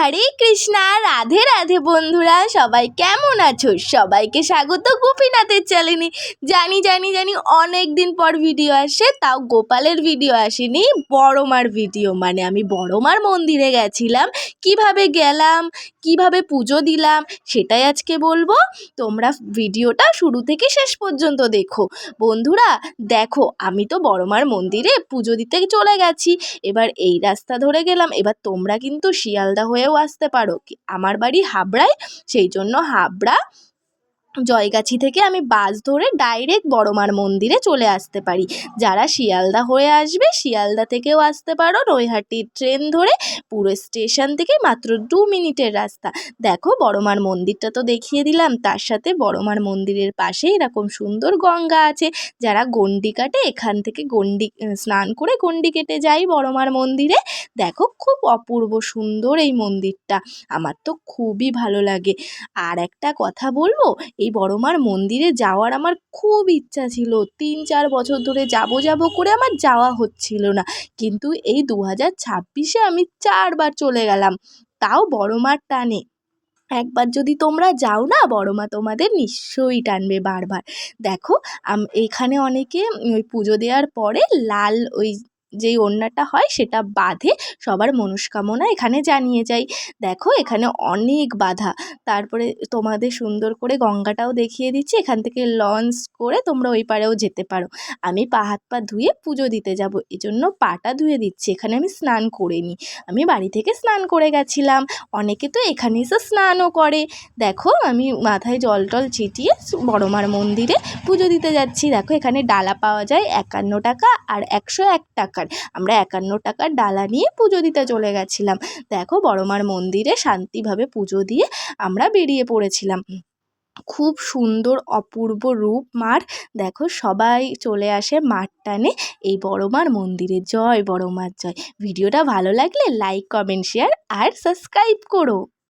হরে কৃষ্ণা, রাধে রাধে বন্ধুরা, সবাই কেমন আছো? সবাইকে স্বাগত গোপীনাথের চ্যানেলে। জানি জানি জানি অনেক দিন পর ভিডিও আসে, তাও গোপালের ভিডিও আসেনি, বড়মার ভিডিও। মানে আমি বড়মার মন্দিরে গেছিলাম, কিভাবে গেলাম, কিভাবে পুজো দিলাম, সেটাই আজকে বলবো। তোমরা ভিডিওটা শুরু থেকে শেষ পর্যন্ত দেখো। বন্ধুরা দেখো, আমি তো বড়মার মন্দিরে পুজো দিতে চলে গেছি। এবার এই রাস্তা ধরে গেলাম। এবার তোমরা কিন্তু শিয়ালদা হয়েও আসতে পারো, আমার বাড়ি হাবড়ায়, সেই জন্য হাবড়া জয়গাছি থেকে আমি বাস ধরে ডাইরেক্ট বড়মার মন্দিরে চলে আসতে পারি। যারা শিয়ালদা হয়ে আসবে, শিয়ালদা থেকেও আসতে পারো, নৈহাটির ট্রেন ধরে পুরো স্টেশন থেকে মাত্র 2 মিনিটের রাস্তা। দেখো বড়মার মন্দিরটা তো দেখিয়ে দিলাম, তার সাথে বড়মার মন্দিরের পাশে এরকম সুন্দর গঙ্গা আছে। যারা গণ্ডি কাটে, এখান থেকে গণ্ডি স্নান করে গণ্ডি কেটে যাই বড়মার মন্দিরে। দেখো খুব অপূর্ব সুন্দর এই মন্দিরটা, আমার তো খুবই ভালো লাগে। আর একটা কথা বলবো, এই বড়মার মন্দিরে যাওয়ার আমার খুব ইচ্ছা ছিল, 3-4 বছর ধরে যাব যাব করে আমার যাওয়া হচ্ছিল না, কিন্তু এই 2026-এ আমি 4 বার চলে গেলাম, তাও বড়মার টানে। একবার যদি তোমরা যাও না, বড়মা তোমাদের নিশ্চয়ই টানবে বারবার। দেখো এখানে অনেকে ওই পুজো দেওয়ার পরে লাল ওই যেই ওড়নাটা হয় সেটা বাঁধে, সবার মনস্কামনা এখানে জানিয়ে যায়। দেখো এখানে অনেক বাধা। তারপরে তোমাদের সুন্দর করে গঙ্গাটাও দেখিয়ে দিচ্ছি, এখান থেকে লঞ্চ করে তোমরা ওই পাড়েও যেতে পারো। আমি পা হাত পা ধুয়ে পুজো দিতে যাব, এজন্য পাটা ধুয়ে দিচ্ছি। এখানে আমি স্নান করে নিই, আমি বাড়ি থেকে স্নান করে গেছিলাম। অনেকে তো এখানে এসে স্নানও করে। দেখো আমি মাথায় জল টল ছিটিয়ে বড়মার মন্দিরে পুজো দিতে যাচ্ছি। দেখো এখানে ডালা পাওয়া যায় 51 টাকা আর 101 টাকার। আমরা 51 টাকার ডালা নিয়ে পুজো দিতে চলে গেছিলাম। দেখো বড়মার মন্দিরে শান্তিভাবে পুজো দিয়ে আমরা বেরিয়ে পড়েছিলাম। খুব সুন্দর অপূর্ব রূপ মার। দেখো সবাই চলে আসে মার টানে এই বড়মার মন্দিরে। জয় বড়মার জয়। ভিডিওটা ভালো লাগলে লাইক, কমেন্ট, শেয়ার আর সাবস্ক্রাইব করো।